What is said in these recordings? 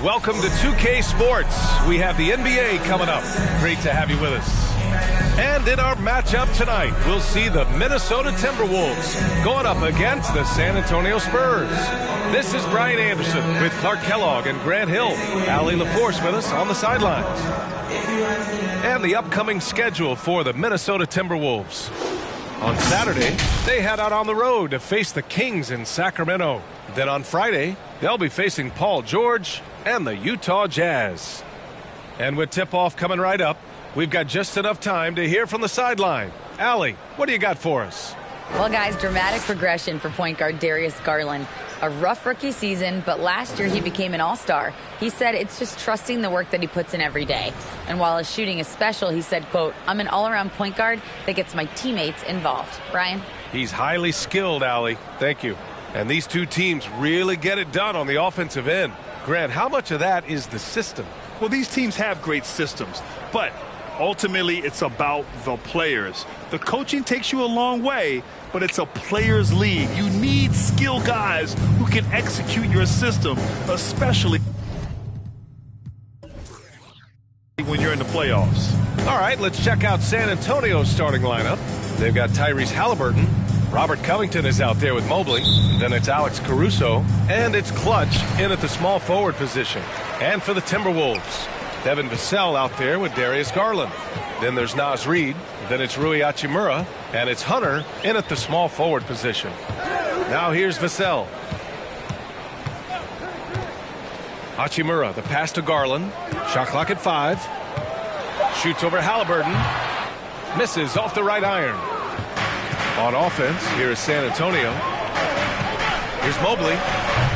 Welcome to 2K Sports. We have the NBA coming up. Great to have you with us. And in our matchup tonight, we'll see the Minnesota Timberwolves going up against the San Antonio Spurs. This is Brian Anderson with Clark Kellogg and Grant Hill. Allie LaForce with us on the sidelines. And the upcoming schedule for the Minnesota Timberwolves. On Saturday, they head out on the road to face the Kings in Sacramento. Then on Friday, they'll be facing Paul George and the Utah Jazz. And with tip-off coming right up, we've got just enough time to hear from the sideline. Allie, what do you got for us? Well, guys, dramatic progression for point guard Darius Garland. A rough rookie season, but last year he became an all-star. He said it's just trusting the work that he puts in every day. And while his shooting is special, he said, quote, "I'm an all-around point guard that gets my teammates involved." Brian? He's highly skilled, Allie. Thank you. And these two teams really get it done on the offensive end. Grant, how much of that is the system? Well, these teams have great systems, but ultimately it's about the players. The coaching takes you a long way, but it's a players' league. You need skilled guys who can execute your system, especially when you're in the playoffs. All right, let's check out San Antonio's starting lineup. They've got Tyrese Halliburton. Robert Covington is out there with Mobley. Then it's Alex Caruso. And it's Clutch in at the small forward position. And for the Timberwolves, Devin Vassell out there with Darius Garland. Then there's Naz Reid. Then it's Rui Hachimura. And it's Hunter in at the small forward position. Now here's Vassell. Hachimura, the pass to Garland. Shot clock at 5. Shoots over Halliburton. Misses off the right iron. On offense, here is San Antonio. Here's Mobley.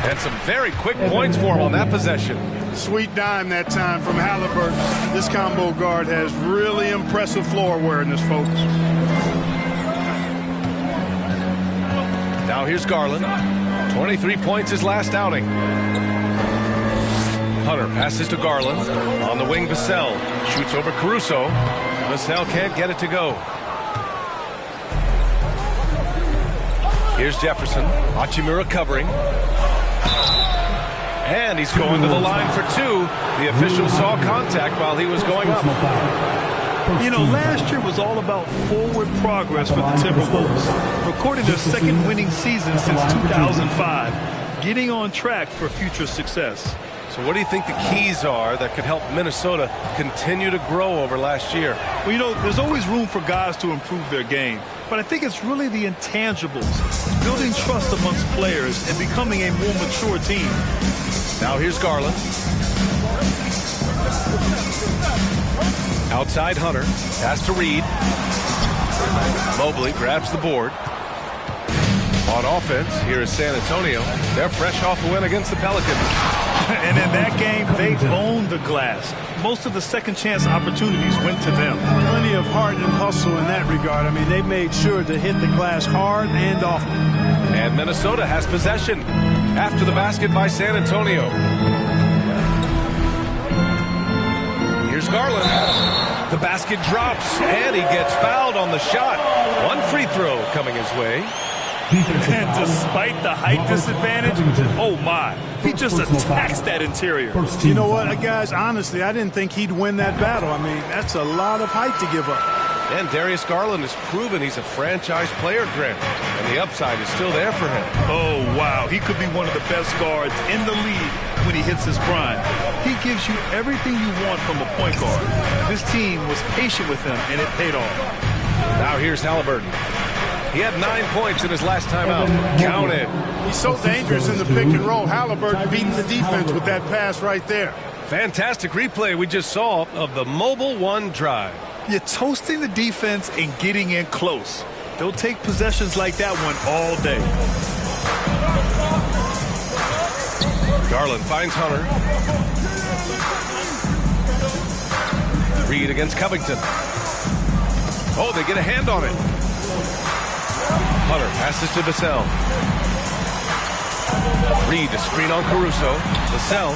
And some very quick points for him on that possession. Sweet dime that time from Halliburton. This combo guard has really impressive floor awareness, folks. Now here's Garland. 23 points his last outing. Hunter passes to Garland. On the wing, Vassell. Shoots over Caruso. Vassell can't get it to go. Here's Jefferson. Hachimura covering. And he's going to the line for 2. The official saw contact while he was going up. You know, last year was all about forward progress for the Timberwolves. Recording their second winning season since 2005. Getting on track for future success. So what do you think the keys are that could help Minnesota continue to grow over last year? Well, you know, there's always room for guys to improve their game. But I think it's really the intangibles, building trust amongst players and becoming a more mature team. Now here's Garland. Outside Hunter. Pass to Reid. Mobley grabs the board. On offense, here is San Antonio. They're fresh off a win against the Pelicans. And in that game, they owned the glass. Most of the second chance opportunities went to them. Plenty of heart and hustle in that regard. I mean, they made sure to hit the glass hard and often. And Minnesota has possession after the basket by San Antonio. Here's Garland. The basket drops, and he gets fouled on the shot. One free throw coming his way. And despite the height disadvantage, oh my, he just attacks that interior. You know what, guys, honestly, I didn't think he'd win that battle. I mean, that's a lot of height to give up. And Darius Garland has proven he's a franchise player, Grant, and the upside is still there for him. Oh, wow, he could be one of the best guards in the league when he hits his prime. He gives you everything you want from a point guard. This team was patient with him, and it paid off. Now here's Halliburton. He had 9 points in his last time out. Count it. He's so dangerous in the pick and roll. Halliburton beating the defense with that pass right there. Fantastic replay we just saw of the Mobile One drive. You're toasting the defense and getting in close. They'll take possessions like that one all day. Garland finds Hunter. Reid against Covington. Oh, they get a hand on it. Hunter passes to Vassell. Reid, a screen on Caruso. Vassell.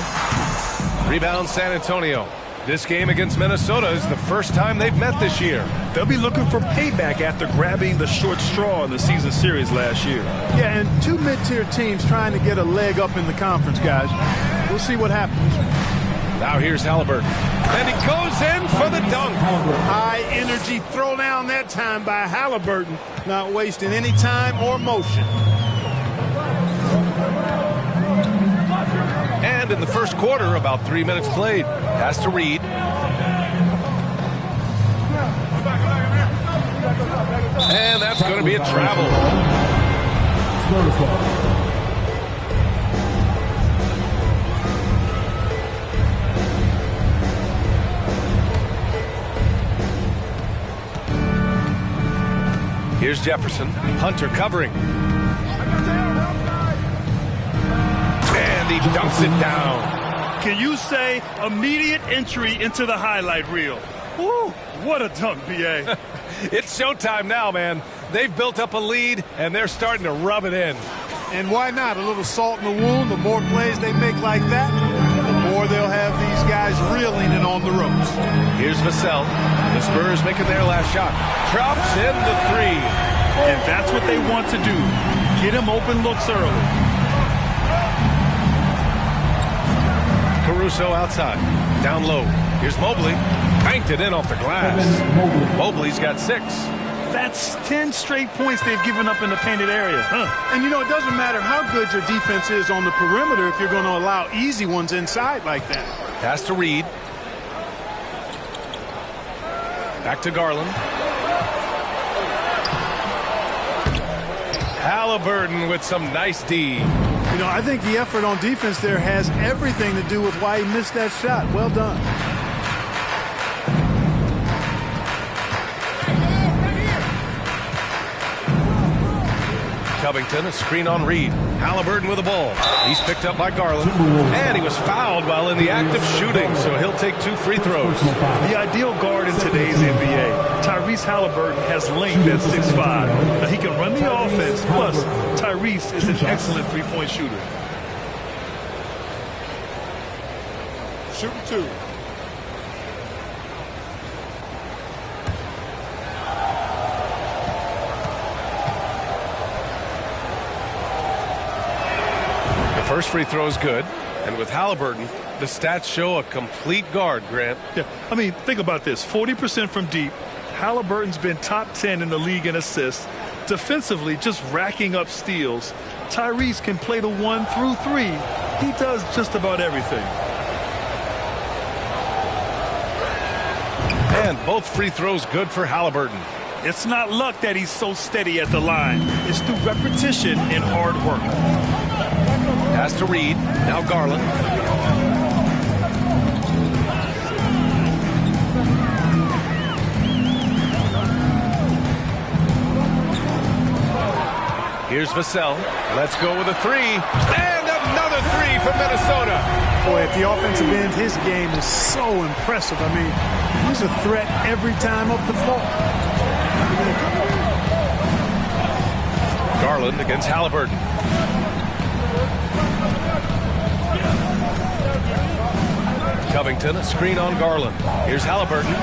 Rebound San Antonio. This game against Minnesota is the first time they've met this year. They'll be looking for payback after grabbing the short straw in the season series last year. Yeah, and two mid-tier teams trying to get a leg up in the conference, guys. We'll see what happens. Now here's Halliburton. And he goes in for the dunk. High energy throw down that time by Halliburton. Not wasting any time or motion. And in the first quarter, about 3 minutes played. Pass to Reed. And that's going to be a travel. Here's Jefferson. Hunter covering. And he dunks it down. Can you say immediate entry into the highlight reel? Woo, what a dunk, B.A. It's showtime now, man. They've built up a lead, and they're starting to rub it in. And why not? A little salt in the wound. The more plays they make like that, the more they'll have these guys reeling and on the ropes. Here's Vassell. The Spurs making their last shot. Drops in the three. And that's what they want to do. Get him open looks early. Caruso outside. Down low. Here's Mobley. Banked it in off the glass. Mobley's got 6. That's 10 straight points they've given up in the painted area. And, you know, it doesn't matter how good your defense is on the perimeter if you're going to allow easy ones inside like that. Pass to Reed. Back to Garland. Halliburton with some nice D. You know, I think the effort on defense there has everything to do with why he missed that shot. Well done. Covington, a screen on Reed. Halliburton with the ball. He's picked up by Garland. And he was fouled while in the act of shooting, so he'll take 2 free throws. The ideal guard in today's NBA. Tyrese Halliburton has length at 6'5". Now, he can run the offense, plus Tyrese is an excellent three-point shooter. Shooting 2. First free throw is good, and with Halliburton, the stats show a complete guard, Grant. Yeah, I mean, think about this. 40% from deep. Halliburton's been top 10 in the league in assists. Defensively, just racking up steals. Tyrese can play the 1 through 3. He does just about everything. And both free throws good for Halliburton. It's not luck that he's so steady at the line. It's through repetition and hard work. Pass to Reed. Now Garland. Here's Vassell. Let's go with a 3. And another 3 from Minnesota. Boy, at the offensive end, his game is so impressive. I mean, he's a threat every time up the floor. Garland against Halliburton. Covington, a screen on Garland. Here's Halliburton.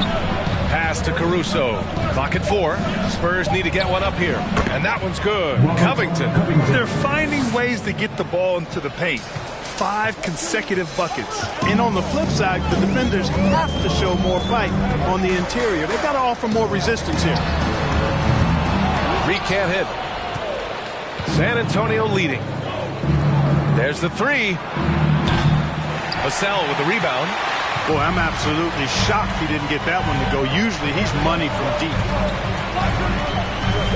Pass to Caruso. Clock at 4. Spurs need to get one up here. And that one's good. Covington. They're finding ways to get the ball into the paint. 5 consecutive buckets. And on the flip side, the defenders have to show more fight on the interior. They've got to offer more resistance here. Reed can't hit. San Antonio leading. There's the 3. Vassell with the rebound. Boy, I'm absolutely shocked he didn't get that one to go. Usually he's money from deep.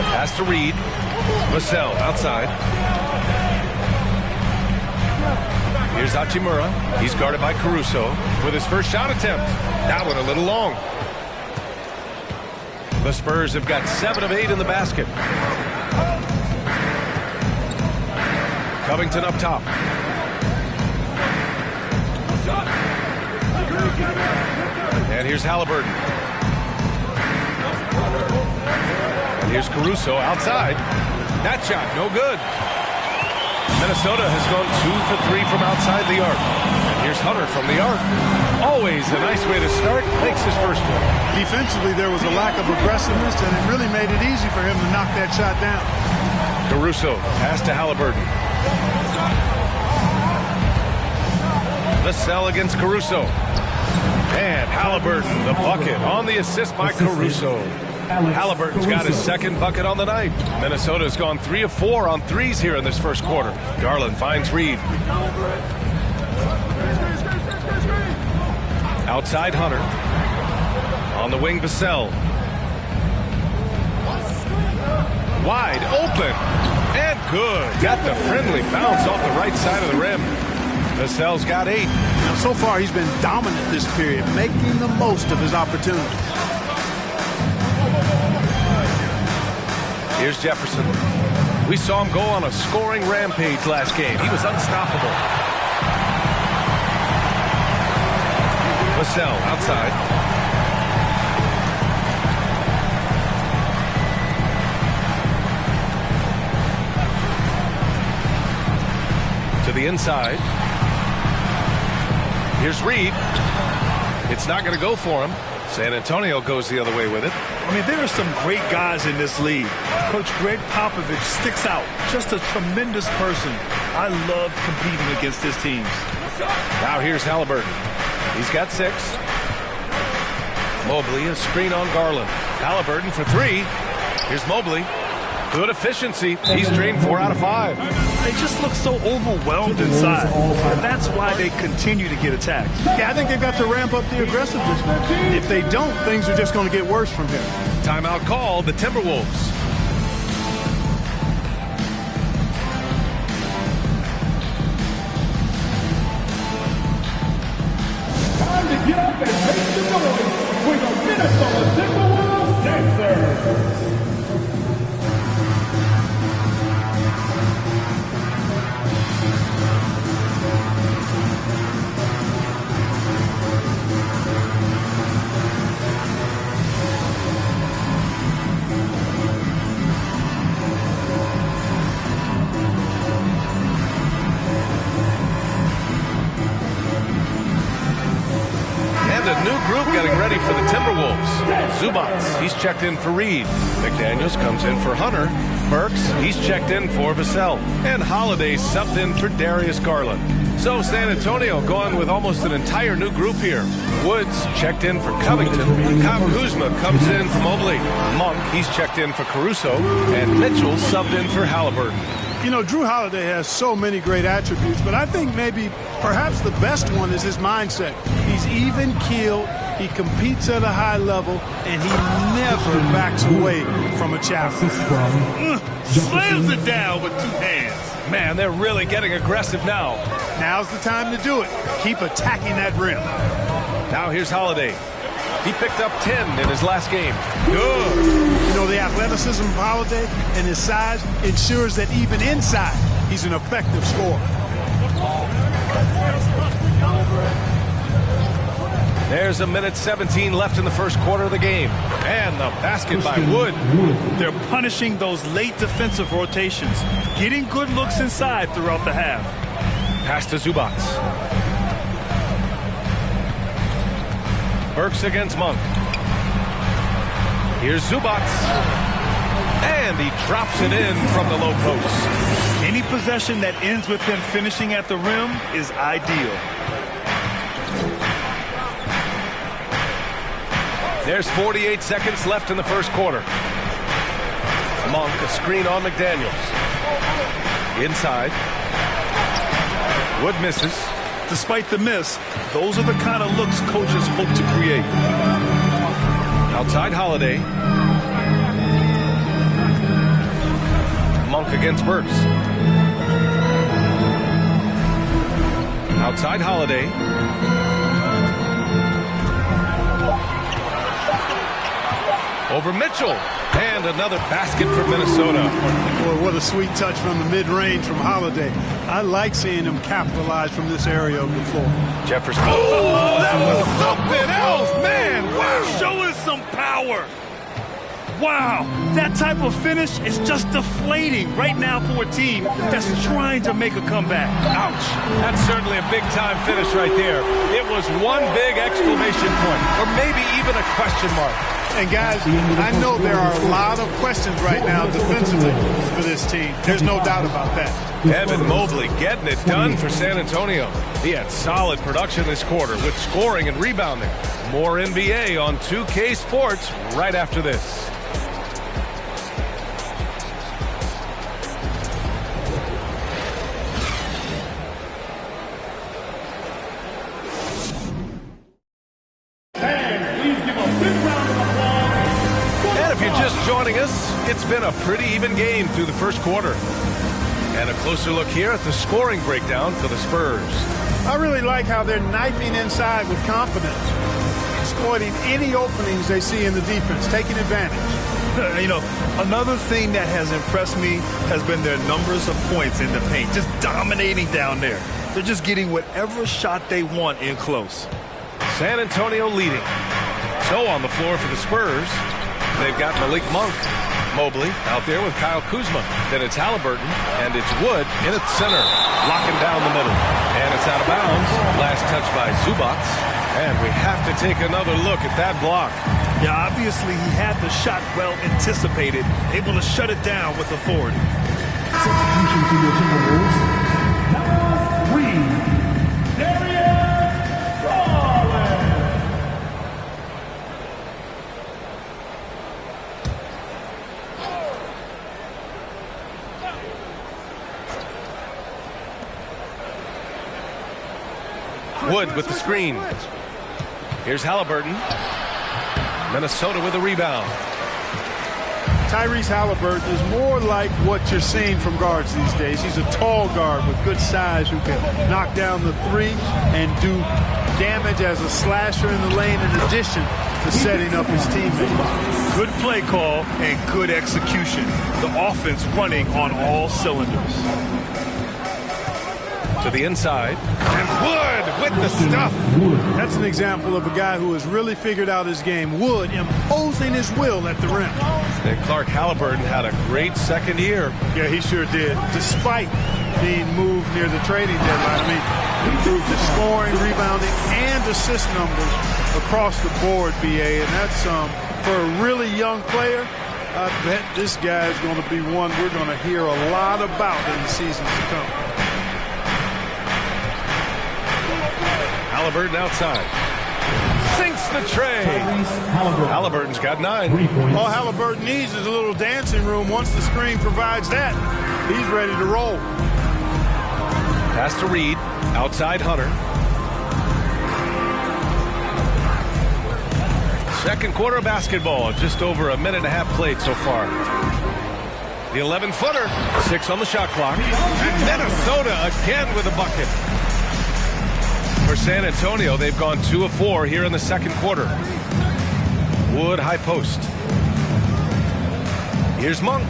Pass to Reed. Vassell outside. Here's Hachimura. He's guarded by Caruso with his first shot attempt. That one a little long. The Spurs have got 7 of 8 in the basket. Covington up top. And here's Halliburton. And here's Caruso outside. That shot, no good. Minnesota has gone 2 for 3 from outside the arc. And here's Hunter from the arc. Always a nice way to start. Makes his first one. Defensively, there was a lack of aggressiveness, and it really made it easy for him to knock that shot down. Caruso, pass to Halliburton. Vassell against Caruso. And Halliburton, the bucket on the assist by Caruso. Halliburton's got his second bucket on the night. Minnesota's gone 3 of 4 on threes here in this first quarter. Garland finds Reed. Outside Hunter. On the wing, Vassell. Wide open. And good. Got the friendly bounce off the right side of the rim. Vassell's got 8. Now, so far, he's been dominant this period, making the most of his opportunities. Here's Jefferson. We saw him go on a scoring rampage last game. He was unstoppable. Vassell outside. To the inside. Here's Reed. It's not going to go for him. San Antonio goes the other way with it. I mean, there are some great guys in this league. Coach Greg Popovich sticks out. Just a tremendous person. I love competing against his teams. Now here's Halliburton. He's got 6. Mobley, a screen on Garland. Halliburton for 3. Here's Mobley. Good efficiency. He's drained 4 out of 5. They just look so overwhelmed inside. And that's why they continue to get attacked. Yeah, I think they've got to ramp up the aggressiveness. If they don't, things are just going to get worse from here. Timeout call, the Timberwolves. Time to get up and make the noise with the Minnesota Timberwolves dancers. Getting ready for the Timberwolves. Zubats, he's checked in for Reed. McDaniels comes in for Hunter. Burks, he's checked in for Vassell. And Holiday subbed in for Darius Garland. So San Antonio going with almost an entire new group here. Woods checked in for Covington. Kyle Kuzma comes in for Mobley. Monk, he's checked in for Caruso. And Mitchell subbed in for Halliburton. You know, Drew Holiday has so many great attributes, but I think perhaps the best one is his mindset. He's even-keeled. He competes at a high level, and he never backs away from a challenge. Slams it down with 2 hands. Man, they're really getting aggressive now. Now's the time to do it. Keep attacking that rim. Now here's Holiday. He picked up 10 in his last game. Good. You know, the athleticism of Holiday and his size ensures that even inside, he's an effective scorer. There's 1:17 left in the first quarter of the game. And the basket by Wood. They're punishing those late defensive rotations, getting good looks inside throughout the half. Pass to Zubats. Burks against Monk. Here's Zubats. And he drops it in from the low post. Any possession that ends with him finishing at the rim is ideal. There's 48 seconds left in the first quarter. Monk, a screen on McDaniels. Inside. Wood misses. Despite the miss, those are the kind of looks coaches hope to create. Outside Holiday. Monk against Burks. Outside Holiday. Over Mitchell. And another basket for Minnesota. Boy, what a sweet touch from the mid-range from Holiday. I like seeing him capitalize from this area of the floor. Jefferson. Oh, that was something else, man. Wow. Showing some power. Wow, that type of finish is just deflating right now for a team that's trying to make a comeback. Ouch. That's certainly a big-time finish right there. It was one big exclamation point, or maybe even a question mark. And guys, I know there are a lot of questions right now defensively for this team. There's no doubt about that. Evan Mobley getting it done for San Antonio. He had solid production this quarter with scoring and rebounding. More NBA on 2K Sports right after this. Joining us, it's been a pretty even game through the first quarter. And a closer look here at the scoring breakdown for the Spurs. I really like how they're knifing inside with confidence, exploiting any openings they see in the defense, taking advantage. You know, another thing that has impressed me has been their numbers of points in the paint, just dominating down there. They're just getting whatever shot they want in close. San Antonio leading. So on the floor for the Spurs, they've got Malik Monk. Mobley out there with Kyle Kuzma. Then it's Halliburton, and it's Wood in its center, locking down the middle. And it's out of bounds. Last touch by Zubac. And we have to take another look at that block. Yeah, obviously he had the shot well anticipated, able to shut it down with authority. Substitution to the TWolves. Number 3, Darius Garland. Wood with the screen. Here's Halliburton. Minnesota with a rebound. Tyrese Halliburton is more like what you're seeing from guards these days. He's a tall guard with good size who can knock down the three and do damage as a slasher in the lane in addition to setting up his teammates. Good play call and good execution. The offense running on all cylinders. To the inside. And Wood with the stuff. That's an example of a guy who has really figured out his game. Wood imposing his will at the rim. And Clark Halliburton had a great second year. Yeah, he sure did. Despite being moved near the trading deadline. I mean, he improved his scoring, rebounding, and assist numbers across the board, BA. And that's for a really young player. I bet this guy is going to be one we're going to hear a lot about in the seasons to come. Halliburton outside. Sinks the tray. Halliburton's got 9. All Halliburton needs is a little dancing room. Once the screen provides that, he's ready to roll. Pass to Reed. Outside Hunter. Second quarter of basketball. Just over a minute and a half played so far. The 11-footer. 6 on the shot clock. And Minnesota again with a bucket. For San Antonio, they've gone 2 of 4 here in the second quarter. Wood high post. Here's Monk.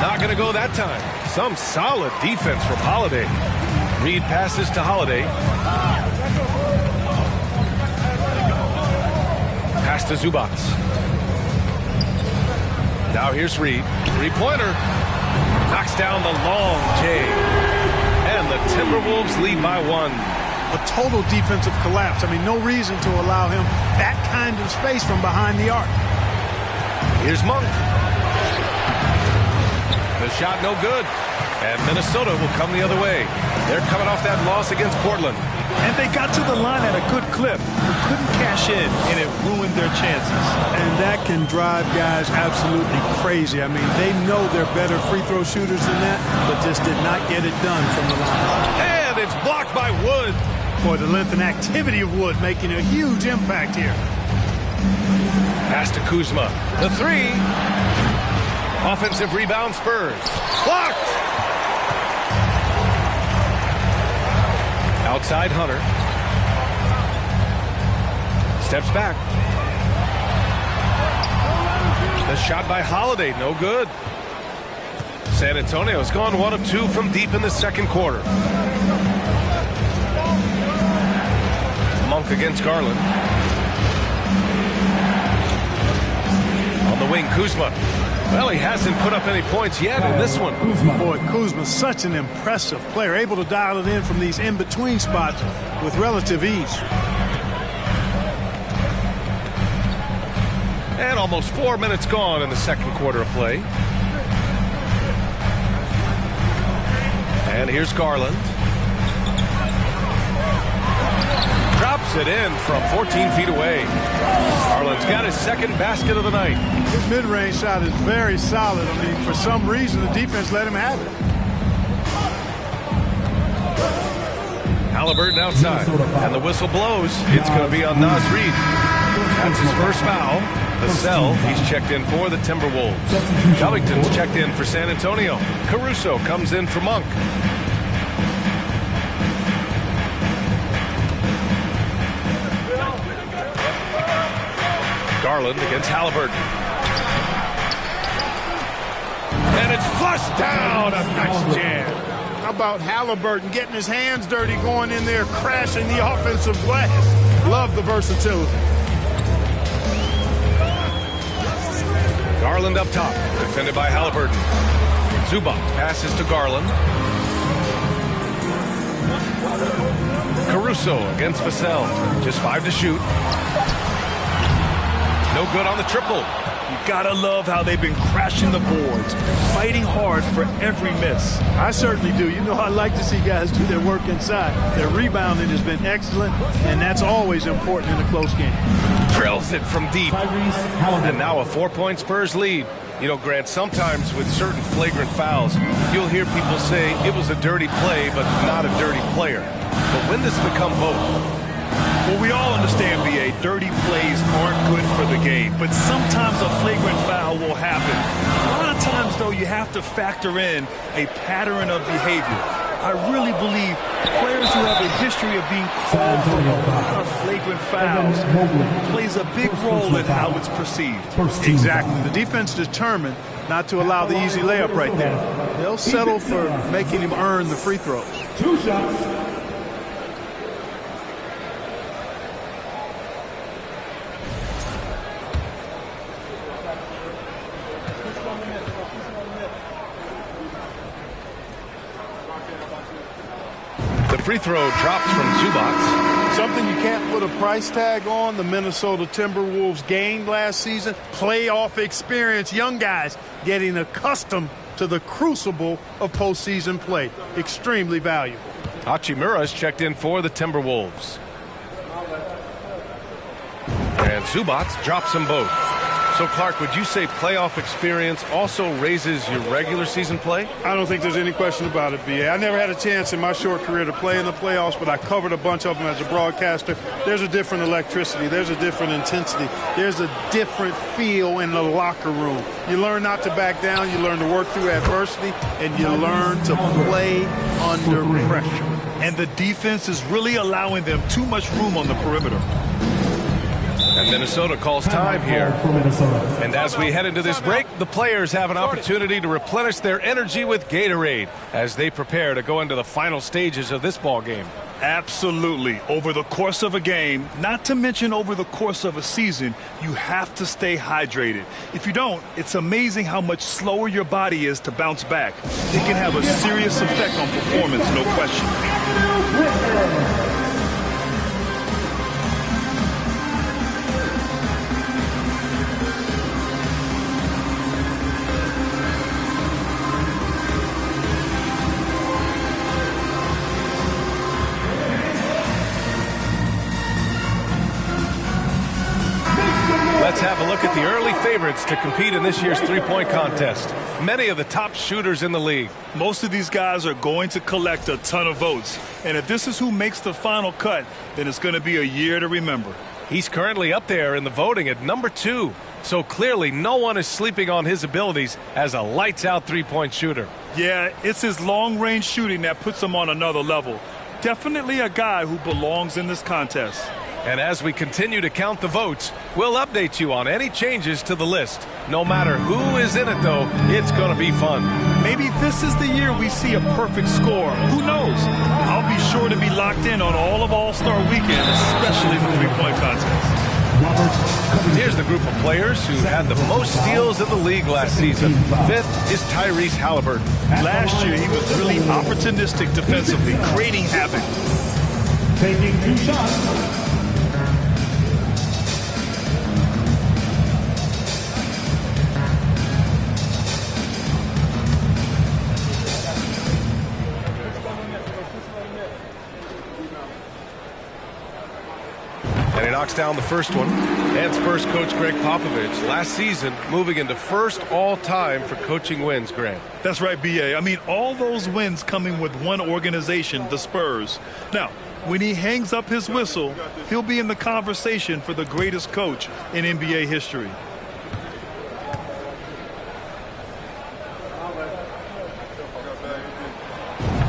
Not going to go that time. Some solid defense from Holiday. Reed passes to Holiday. Pass to Zubac. Now here's Reed. 3-pointer. Knocks down the long J. And the Timberwolves lead by 1. A total defensive collapse. I mean, no reason to allow him that kind of space from behind the arc. Here's Monk. The shot no good. And Minnesota will come the other way. They're coming off that loss against Portland. And they got to the line at a good clip. They couldn't cash in, and it ruined their chances. And that can drive guys absolutely crazy. I mean, they know they're better free throw shooters than that, but just did not get it done from the line. And it's blocked by Wood. Boy, the length and activity of Wood making a huge impact here. Pass to Kuzma. The 3. Offensive rebound Spurs. Blocked. Outside Hunter. Steps back. The shot by Holiday, no good. San Antonio's gone 1 of 2 from deep in the second quarter. Monk against Garland. On the wing, Kuzma. Well, he hasn't put up any points yet in this one. Boy, Kuzma's such an impressive player, able to dial it in from these in-between spots with relative ease. And almost 4 minutes gone in the second quarter of play. And here's Garland. Drops it in from 14 feet away. Garland's got his second basket of the night. His mid-range shot is very solid. I mean, for some reason, the defense let him have it. Halliburton outside, and the whistle blows. It's going to be on Naz Reid. That's his first foul. Vassell, he's checked in for the Timberwolves. Covington's checked in for San Antonio. Caruso comes in for Monk. Garland against Halliburton. And it's flushed down. A nice jam. How about Halliburton getting his hands dirty, going in there, crashing the offensive glass? Love the versatility. Garland up top, defended by Halliburton. Zubac passes to Garland. Caruso against Vassell. Just 5 to shoot. No good on the triple. You gotta love how they've been crashing the boards, fighting hard for every miss. I certainly do. You know, I like to see guys do their work inside. Their rebounding has been excellent, and that's always important in a close game. Drills it from deep. And now a 4-point Spurs lead. You know, Grant, sometimes with certain flagrant fouls, you'll hear people say it was a dirty play, but not a dirty player. But when does it become both? Well, we all understand, B.A., dirty plays aren't good for the game, but sometimes a flagrant foul will happen. A lot of times, though, you have to factor in a pattern of behavior. I really believe players who have a history of being called for a lot of flagrant fouls plays a big role in how it's perceived. Exactly. The defense determined not to allow the easy layup right there. They'll settle for making him earn the free throws. 2 shots. The free throw drops from Zubac. Something you can't put a price tag on. The Minnesota Timberwolves gained last season. Playoff experience. Young guys getting accustomed to the crucible of postseason play. Extremely valuable. Hachimura's checked in for the Timberwolves. And Zubac drops them both. So, Clark, would you say playoff experience also raises your regular season play? I don't think there's any question about it, B.A. I never had a chance in my short career to play in the playoffs, but I covered a bunch of them as a broadcaster. There's a different electricity. There's a different intensity. There's a different feel in the locker room. You learn not to back down. You learn to work through adversity, and you learn to play under pressure. And the defense is really allowing them too much room on the perimeter. And Minnesota calls time here. And as we head into this break, the players have an opportunity to replenish their energy with Gatorade as they prepare to go into the final stages of this ball game. Absolutely. Over the course of a game, not to mention over the course of a season, you have to stay hydrated. If you don't, it's amazing how much slower your body is to bounce back. It can have a serious effect on performance, no question. Let's have a look at the early favorites to compete in this year's three-point contest. Many of the top shooters in the league. Most of these guys are going to collect a ton of votes. And if this is who makes the final cut, then it's going to be a year to remember. He's currently up there in the voting at number 2. So clearly no one is sleeping on his abilities as a lights-out three-point shooter. Yeah, it's his long-range shooting that puts him on another level. Definitely a guy who belongs in this contest. And as we continue to count the votes, we'll update you on any changes to the list. No matter who is in it, though, it's going to be fun. Maybe this is the year we see a perfect score. Who knows? I'll be sure to be locked in on all of All-Star Weekend, especially the three-point contest. Here's the group of players who had the most steals in the league last season. 5th is Tyrese Halliburton. Last year, he was really opportunistic defensively, creating havoc. Taking 2 shots. knocks down the first one. And Spurs coach Greg Popovich last season moving into first all-time for coaching wins, Grant. That's right, B.A. I mean, all those wins coming with one organization, the Spurs. Now, when he hangs up his whistle, he'll be in the conversation for the greatest coach in NBA history.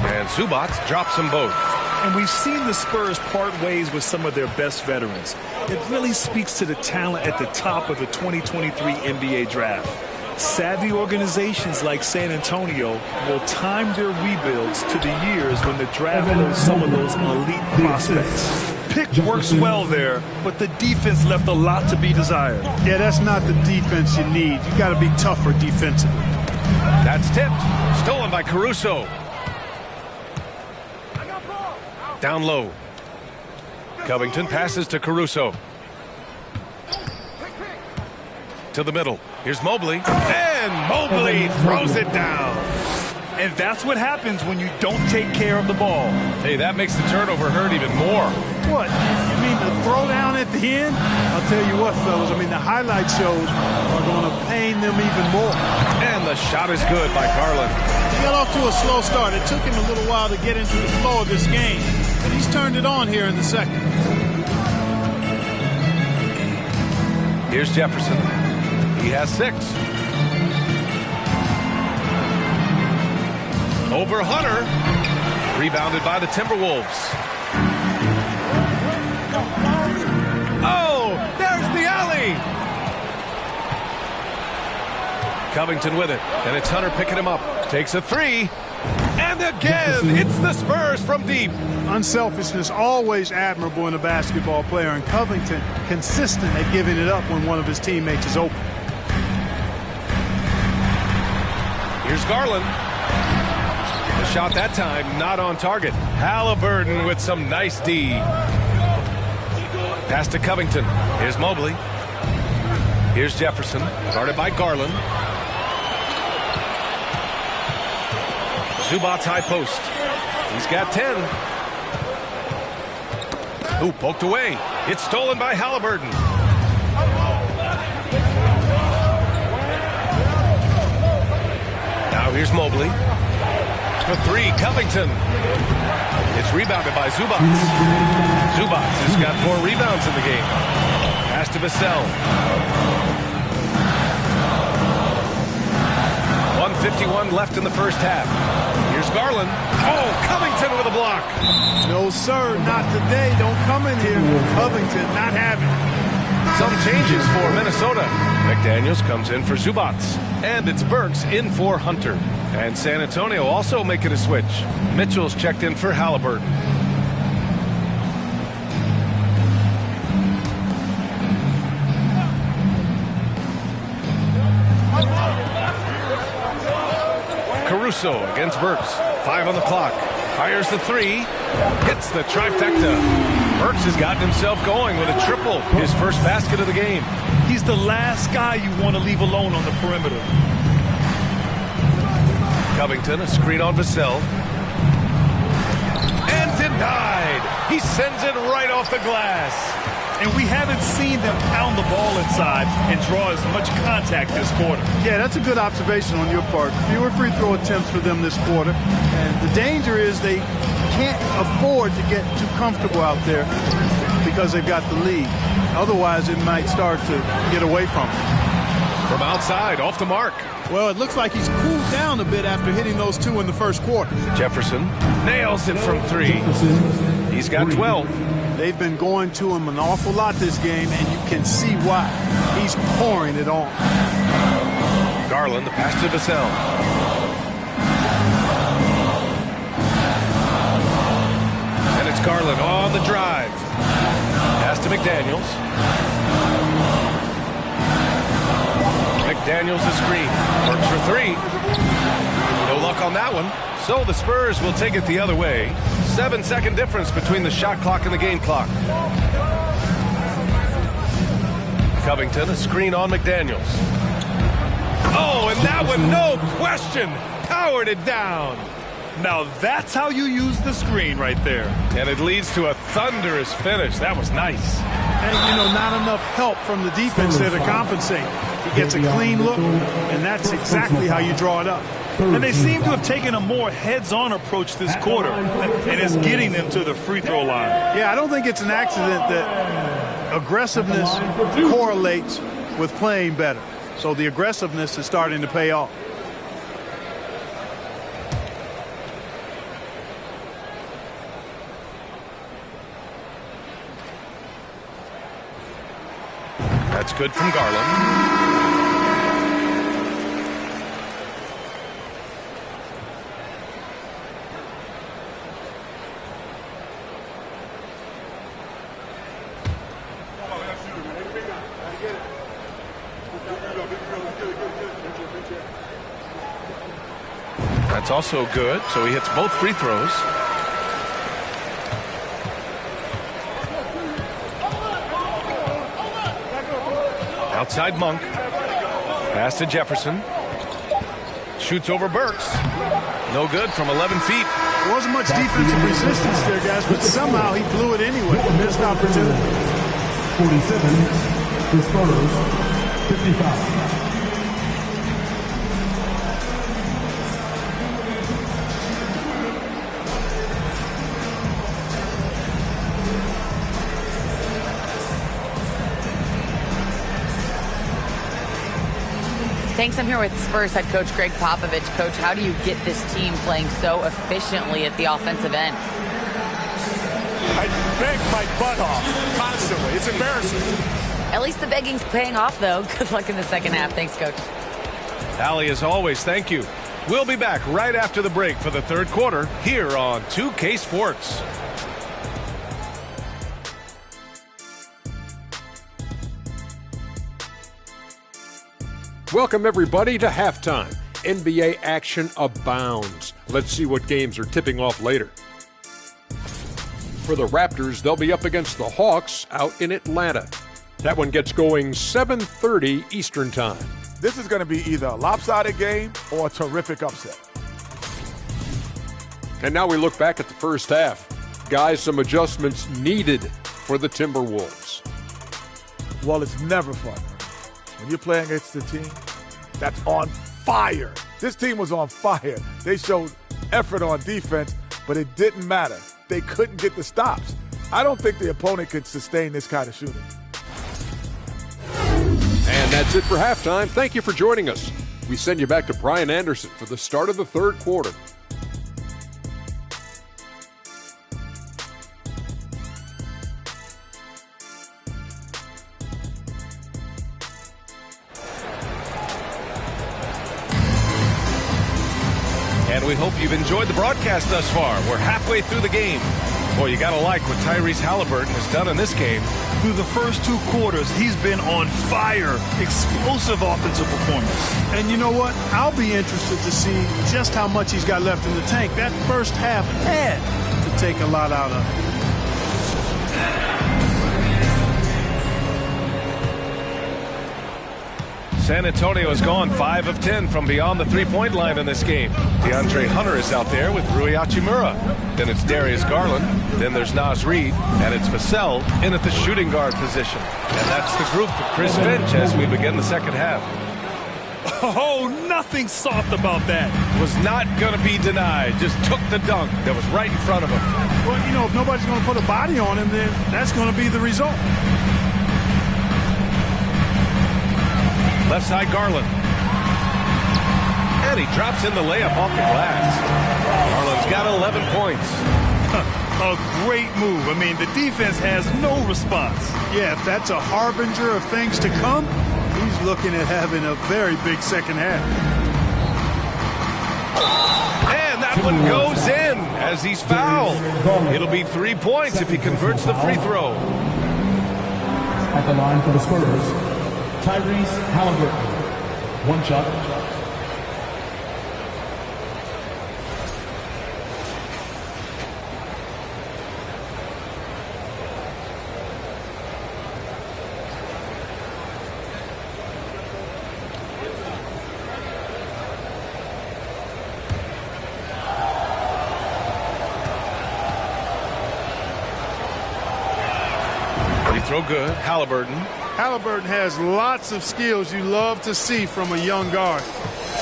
And Zubac drops them both. And we've seen the Spurs part ways with some of their best veterans. It really speaks to the talent at the top of the 2023 NBA draft. Savvy organizations like San Antonio will time their rebuilds to the years when the draft holds some of those elite prospects. Pick works well there, but the defense left a lot to be desired. Yeah, that's not the defense you need. You got to be tougher defensively. That's tipped. Stolen by Caruso. Down low. Covington passes to Caruso. To the middle. Here's Mobley. And Mobley throws it down. And that's what happens when you don't take care of the ball. Hey, that makes the turnover hurt even more. What? You mean the throwdown at the end? I'll tell you what, fellas. I mean, the highlight shows are going to pain them even more. And the shot is good by Garland. He got off to a slow start. It took him a little while to get into the flow of this game. But he's turned it on here in the second. Here's Jefferson. He has 6. Over Hunter. Rebounded by the Timberwolves. Oh, there's the alley. Covington with it. And it's Hunter picking him up. Takes a 3. And again, it's the Spurs from deep. Unselfishness always admirable in a basketball player, and Covington consistent at giving it up when one of his teammates is open. Here's Garland. The shot that time not on target. Halliburton with some nice D. Pass to Covington. Here's Mobley. Here's Jefferson, guarded by Garland. Zubac's high post. He's got 10. Ooh, poked away. It's stolen by Halliburton. Now here's Mobley. For 3, Covington. It's rebounded by Zubac. Zubac has got 4 rebounds in the game. Pass to Vassell. 1:51 left in the first half. Here's Garland. Oh, Covington with a block. No, sir, not today. Don't come in here. Covington not having it. Some changes for Minnesota. McDaniels comes in for Zubac. And it's Burks in for Hunter. And San Antonio also making a switch. Mitchell's checked in for Halliburton. Caruso against Burks. 5 on the clock. Fires the 3. Hits the trifecta. Burks has gotten himself going with a triple. His first basket of the game. He's the last guy you want to leave alone on the perimeter. Covington, a screen on Vassell. And denied. He sends it right off the glass. And we haven't seen them pound the ball inside and draw as much contact this quarter. Yeah, that's a good observation on your part. Fewer free throw attempts for them this quarter. And the danger is they can't afford to get too comfortable out there because they've got the lead. Otherwise, it might start to get away from them. From outside, off the mark. Well, it looks like he's cooled down a bit after hitting those 2 in the first quarter. Jefferson nails it from 3. He's got 12. They've been going to him an awful lot this game, and you can see why. He's pouring it on. Garland, the pass to Vassell. And it's Garland on the drive. Pass to McDaniels. McDaniels the screen. Works for 3. No luck on that one. So the Spurs will take it the other way. 7-second difference between the shot clock and the game clock. Covington, a screen on McDaniels. Oh, and that one, no question, powered it down. Now that's how you use the screen right there. And it leads to a thunderous finish. That was nice. And, not enough help from the defense there to compensate. He gets a clean look, and that's exactly how you draw it up. And they seem to have taken a more heads-on approach this quarter, and it's getting them to the free throw line. Yeah, I don't think it's an accident that aggressiveness correlates with playing better. So the aggressiveness is starting to pay off. That's good from Garland. That's also good, so he hits both free throws. Outside Monk. Pass to Jefferson. Shoots over Burks. No good from 11 feet. There wasn't much defensive resistance there, guys, but somehow he blew it anyway. Missed opportunity. 47, the Spurs, 55. Thanks. I'm here with Spurs head coach Greg Popovich. Coach, how do you get this team playing so efficiently at the offensive end? I beg my butt off constantly. It's embarrassing. At least the begging's paying off, though. Good luck in the second half. Thanks, Coach. Allie, as always, thank you. We'll be back right after the break for the third quarter here on 2K Sports. Welcome, everybody, to halftime. NBA action abounds. Let's see what games are tipping off later. For the Raptors, they'll be up against the Hawks out in Atlanta. That one gets going 7:30 Eastern Time. This is going to be either a lopsided game or a terrific upset. And now we look back at the first half. Guys, some adjustments needed for the Timberwolves. Well, it's never fun when you're playing against a team that's on fire. This team was on fire. They showed effort on defense, but it didn't matter. They couldn't get the stops. I don't think the opponent could sustain this kind of shooting. And that's it for halftime. Thank you for joining us. We send you back to Brian Anderson for the start of the third quarter. And we hope you've enjoyed the broadcast thus far. We're halfway through the game. Boy, you got to like what Tyrese Halliburton has done in this game. Through the first two quarters, he's been on fire. Explosive offensive performance. And you know what? I'll be interested to see just how much he's got left in the tank. That first half had to take a lot out of it. San Antonio has gone 5 of 10 from beyond the three-point line in this game. DeAndre Hunter is out there with Rui Hachimura. Then it's Darius Garland. Then there's Naz Reid. And it's Vassell in at the shooting guard position. And that's the group for Chris Finch as we begin the second half. Oh, nothing soft about that. Was not going to be denied. Just took the dunk that was right in front of him. Well, you know, if nobody's going to put a body on him, then that's going to be the result. Left side Garland. And he drops in the layup off the glass. Garland's got 11 points. A great move. I mean, the defense has no response. Yeah, if that's a harbinger of things to come, he's looking at having a very big second half. And that one goes in as he's fouled. It'll be 3 points if he converts the free throw. At the line for the Spurs, Tyrese Halliburton. One shot. Free throw good. Halliburton. Halliburton has lots of skills you love to see from a young guard.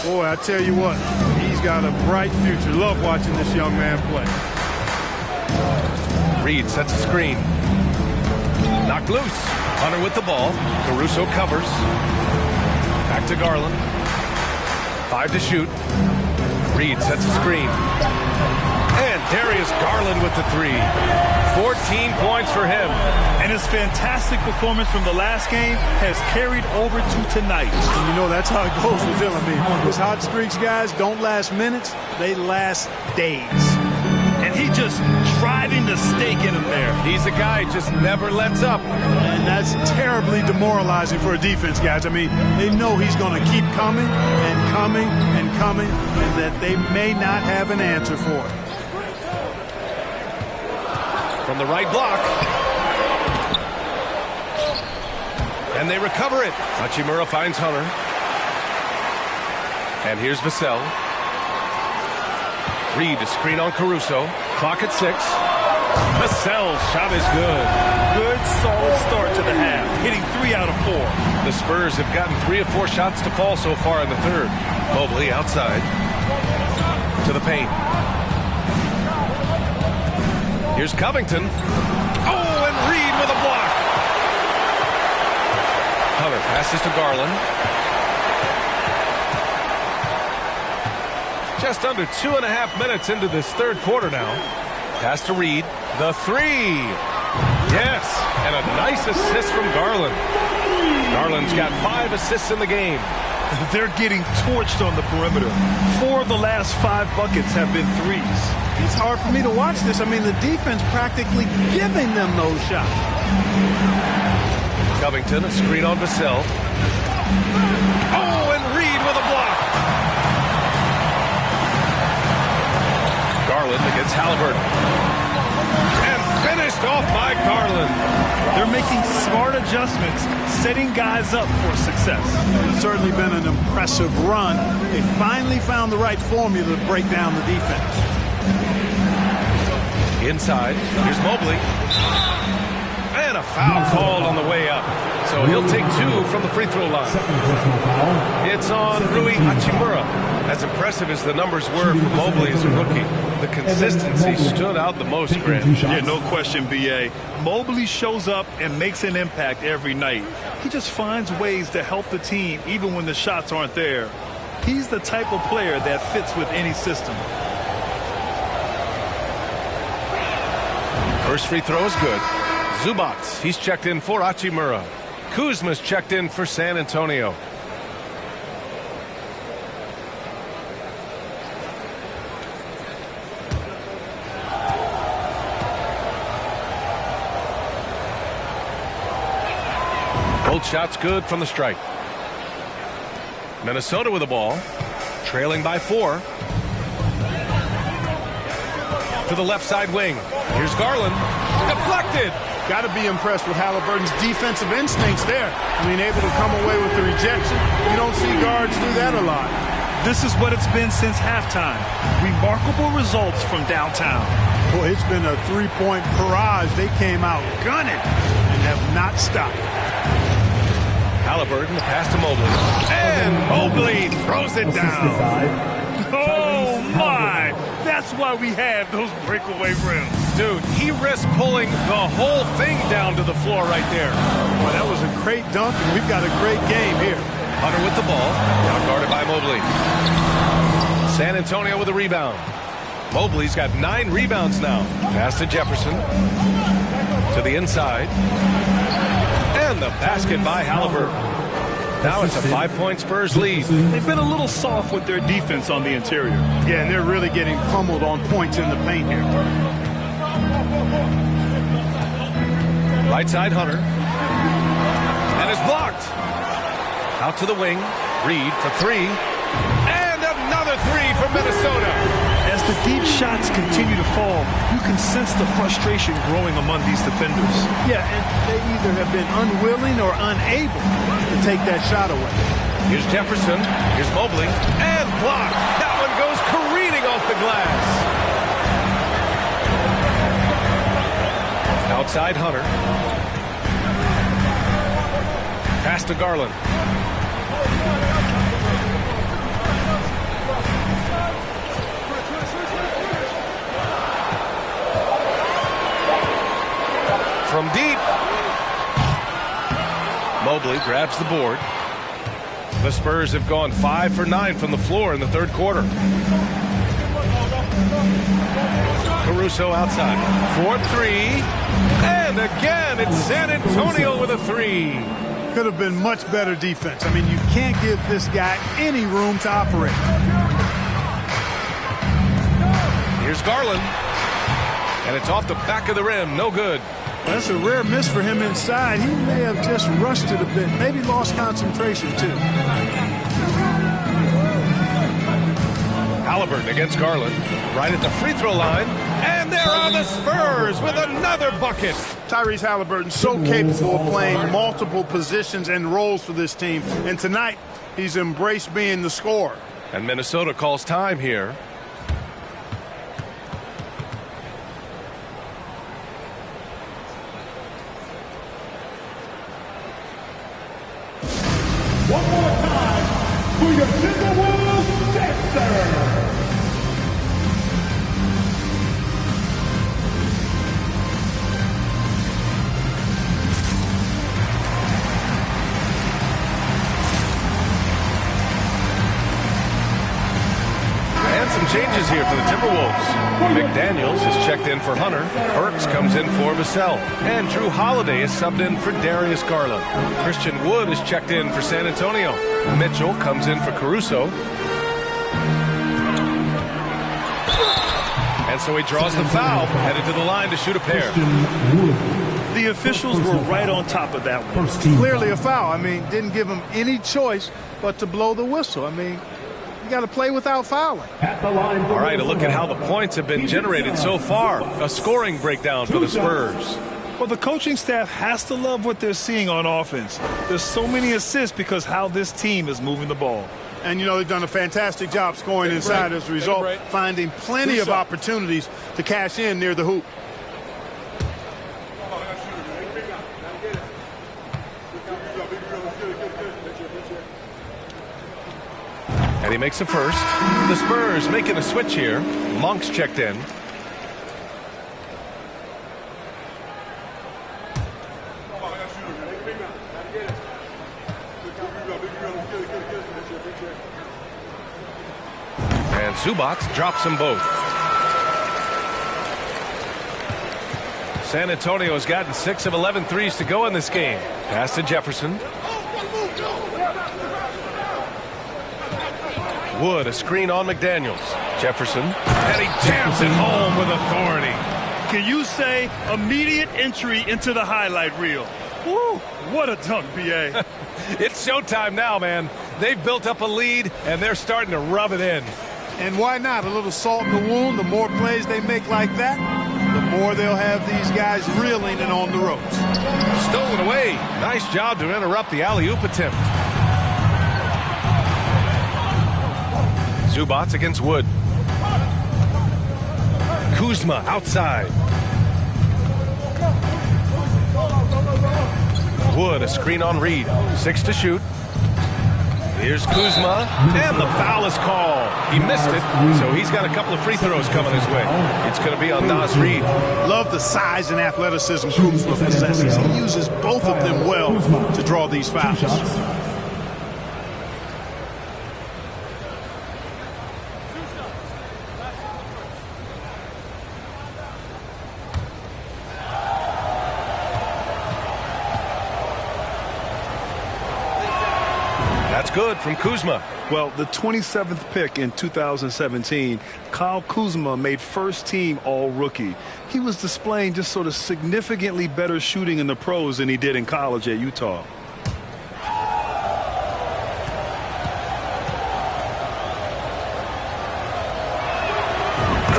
Boy, I tell you what, he's got a bright future. Love watching this young man play. Reed sets a screen. Knocked loose. Hunter with the ball. Caruso covers. Back to Garland. 5 to shoot. Reed sets a screen. And Darius Garland with the 3. 14 points for him. And his fantastic performance from the last game has carried over to tonight. And you know, that's how it goes with him. I mean, his hot streaks, guys, don't last minutes. They last days. And he just driving the stake in him there. He's a guy who just never lets up. And that's terribly demoralizing for a defense, guys. I mean, they know he's going to keep coming and coming and coming, and that they may not have an answer for it. From the right block. And they recover it. Hachimura finds Hunter. And here's Vassell. Reed to screen on Caruso. Clock at 6. Vassell's shot is good. Good, solid start to the half. Hitting 3 out of 4. The Spurs have gotten 3 of 4 shots to fall so far in the third. Mobley outside. To the paint. Here's Covington. Oh, and Reed with a block. Hunter passes to Garland. Just under 2.5 minutes into this third quarter now. Pass to Reed. The 3. Yes, and a nice assist from Garland. Garland's got 5 assists in the game. They're getting torched on the perimeter. 4 of the last 5 buckets have been threes. It's hard for me to watch this. I mean, the defense practically giving them those shots. Covington, a screen on Vassell. Oh, and Reed with a block. Garland against Halliburton. And finished off by Garland. They're making smart adjustments, setting guys up for success. It's certainly been an impressive run. They finally found the right formula to break down the defense. Inside, here's Mobley. And a foul called on the way up. So he'll take 2 from the free throw line. It's on Rui Hachimura. As impressive as the numbers were for Mobley as a rookie, the consistency stood out the most, Grant. Yeah, no question, B.A. Mobley shows up and makes an impact every night. He just finds ways to help the team even when the shots aren't there. He's the type of player that fits with any system. First free throw is good. Zubats, he's checked in for Hachimura. Kuzma's checked in for San Antonio. Both shots good from the stripe. Minnesota with the ball, trailing by 4. To the left side wing. Here's Garland. Deflected. Got to be impressed with Halliburton's defensive instincts there. I mean, able to come away with the rejection. You don't see guards do that a lot. This is what it's been since halftime. Remarkable results from downtown. Boy, it's been a three-point barrage. They came out gunning and have not stopped. Halliburton, the pass to Mobley. And Mobley throws it down. Oh, my. That's why we have those breakaway rims. Dude, he risked pulling the whole thing down to the floor right there. Boy, that was a great dunk, and we've got a great game here. Hunter with the ball. Now guarded by Mobley. San Antonio with a rebound. Mobley's got 9 rebounds now. Pass to Jefferson. To the inside. And the basket by Halliburton. Now it's a 5-point Spurs lead. They've been a little soft with their defense on the interior. Yeah, and they're really getting pummeled on points in the paint here. Right side Hunter. And it's blocked. Out to the wing. Reed for 3. And another 3 for Minnesota. As the deep shots continue to fall, you can sense the frustration growing among these defenders. Yeah, and they either have been unwilling or unable to take that shot away. Here's Jefferson. Here's Mobley. And blocked. That one goes careening off the glass. Outside Hunter. Pass to Garland. From deep. Mobley grabs the board. The Spurs have gone 5 for 9 from the floor in the third quarter. Caruso outside. 4-3. And again, it's San Antonio with a 3. Could have been much better defense. I mean, you can't give this guy any room to operate. Here's Garland. And it's off the back of the rim. No good. That's a rare miss for him inside. He may have just rushed it a bit. Maybe lost concentration, too. Halliburton against Garland. Right at the free throw line. And there are the Spurs with another bucket. Tyrese Halliburton so capable of playing multiple positions and roles for this team. And tonight, he's embraced being the scorer. And Minnesota calls time here. One more time for your TWolves dancer. And some changes here for the Timberwolves. McDaniels is checked in for Hunter. Burks comes in for Vassell. And Drew Holiday is subbed in for Darius Garland. Christian Wood is checked in for San Antonio. Mitchell comes in for Caruso. And so he draws the foul, headed to the line to shoot a pair. The officials were right on top of that one. Clearly a foul. I mean, didn't give him any choice but to blow the whistle. I mean, you got to play without fouling. All right, a look at how the points have been generated so far. A scoring breakdown for the Spurs. Well, the coaching staff has to love what they're seeing on offense. There's so many assists because how this team is moving the ball. And, you know, they've done a fantastic job scoring inside as a result, finding plenty of opportunities to cash in near the hoop. And he makes a first. The Spurs making a switch here. Monk's checked in. And Zubac drops them both. San Antonio has gotten 6 of 11 threes to go in this game. Pass to Jefferson. Wood, a screen on McDaniels. Jefferson, and he jams it home with authority. Can you say immediate entry into the highlight reel? Woo, what a dunk, B.A. It's showtime now, man. They've built up a lead, and they're starting to rub it in. And why not? A little salt in the wound. The more plays they make like that, the more they'll have these guys reeling and on the ropes. Stolen away. Nice job to interrupt the alley-oop attempt. Zubac against Wood. Kuzma outside. Wood, a screen on Reed. 6 to shoot. Here's Kuzma, and the foul is called. He missed it, so he's got a couple of free throws coming his way. It's going to be on Naz Reed. Love the size and athleticism Kuzma possesses. He uses both of them well to draw these fouls. That's good from Kuzma. Well, the 27th pick in 2017, Kyle Kuzma made first team all-rookie. He was displaying just sort of significantly better shooting in the pros than he did in college at Utah.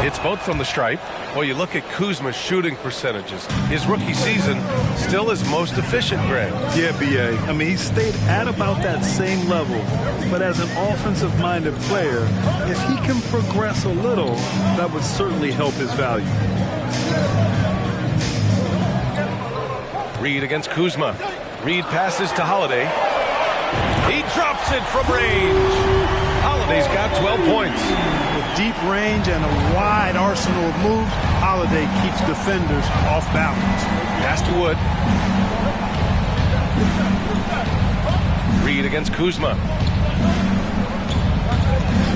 It's both from the stripe. Well, you look at Kuzma's shooting percentages. His rookie season still his most efficient, Greg. Yeah, B.A. I mean, he stayed at about that same level. But as an offensive-minded player, if he can progress a little, that would certainly help his value. Reed against Kuzma. Reed passes to Holiday. He drops it from range. Holiday's got 12 points. With deep range and a wide arsenal of moves, Holiday keeps defenders off balance. Pass to Wood. Reed against Kuzma.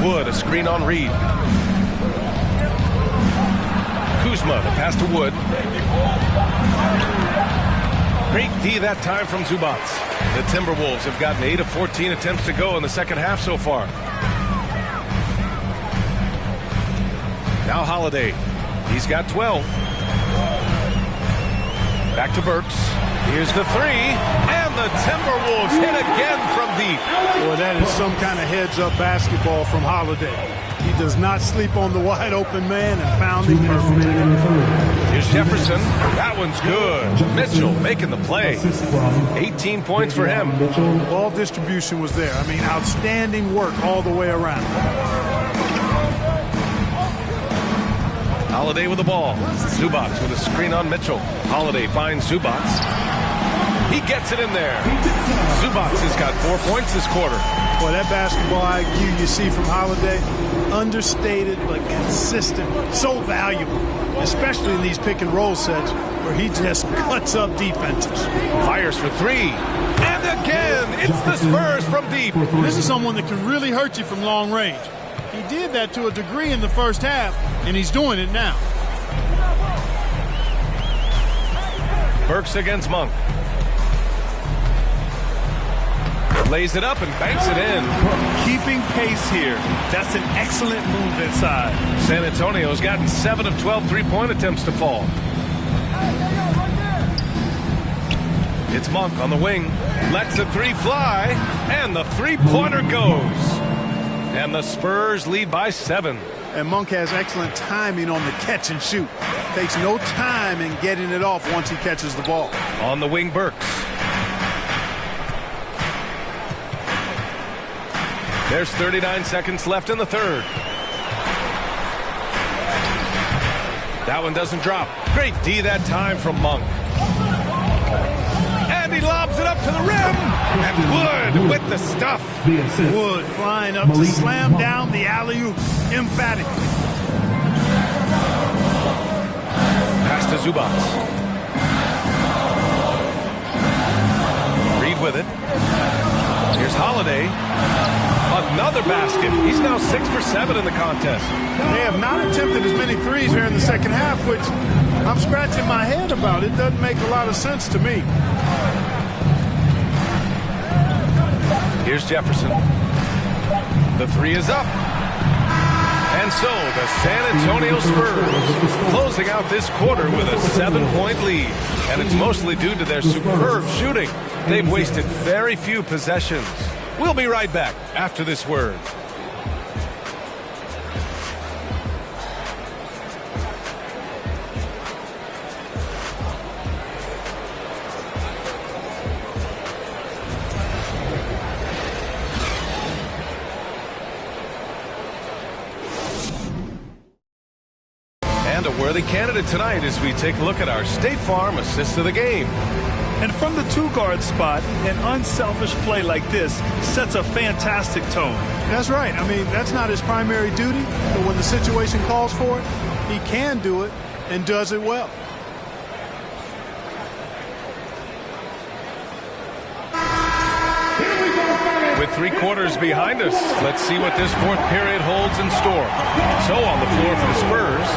Wood, a screen on Reed. Kuzma, the pass to Wood. Great D that time from Zubac. The Timberwolves have gotten 8 of 14 attempts to go in the second half so far. Now Holiday. He's got 12. Back to Burks. Here's the three. And the Timberwolves hit again from deep. Boy, that is some kind of heads-up basketball from Holiday. He does not sleep on the wide-open man and found him perfectly. Here's Jefferson. That one's good. Mitchell making the play. 18 points for him. Ball distribution was there. I mean, outstanding work all the way around. Holiday with the ball. Zubac with a screen on Mitchell. Holiday finds Zubac. He gets it in there. Zubac has got 4 points this quarter. Boy, that basketball IQ you see from Holiday, understated but consistent, so valuable, especially in these pick and roll sets where he just cuts up defenses. Fires for three. And again, it's the Spurs from deep. This is someone that can really hurt you from long range. He did that to a degree in the first half, and he's doing it now. Burks against Monk. Lays it up and banks it in. Keeping pace here. That's an excellent move inside. San Antonio's gotten 7 of 12 three-point attempts to fall. It's Monk on the wing. Lets the three fly. And the three-pointer goes. And the Spurs lead by 7. And Monk has excellent timing on the catch and shoot. Takes no time in getting it off once he catches the ball. On the wing, Burks. There's 39 seconds left in the third. That one doesn't drop. Great D that time from Monk. And he lobs it up to the rim. And Wood with the stuff. Wood flying up to slam down the alley-oop. Emphatic. Pass to Zubac. Reed with it. Here's Holiday. Another basket. He's now 6 for 7 in the contest. They have not attempted as many threes here in the second half, which I'm scratching my head about. It doesn't make a lot of sense to me. Here's Jefferson. The three is up. And so the San Antonio Spurs closing out this quarter with a 7-point lead. And it's mostly due to their superb shooting. They've wasted very few possessions. We'll be right back after this word. And a worthy candidate tonight as we take a look at our State Farm assist of the game. And from the two-guard spot, an unselfish play like this sets a fantastic tone. That's right. I mean, that's not his primary duty, but when the situation calls for it, he can do it and does it well. With 3 quarters behind us, let's see what this fourth period holds in store. So on the floor for the Spurs,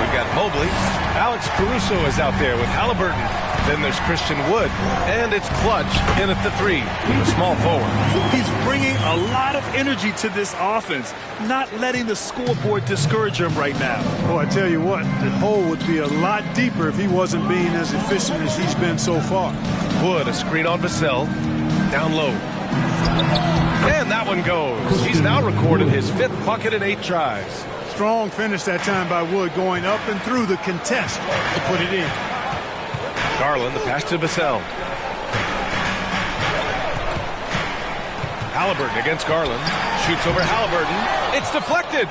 we've got Mobley. Alex Caruso is out there with Halliburton. Then there's Christian Wood, and it's Clutch in at the 3 with a small forward. He's bringing a lot of energy to this offense, not letting the scoreboard discourage him right now. Oh, I tell you what, the hole would be a lot deeper if he wasn't being as efficient as he's been so far. Wood, a screen on Vassell, down low. And that one goes. He's now recorded his 5th bucket in 8 tries. Strong finish that time by Wood, going up and through the contest to put it in. Garland, the pass to Vassell. Halliburton against Garland. Shoots over Halliburton. It's deflected.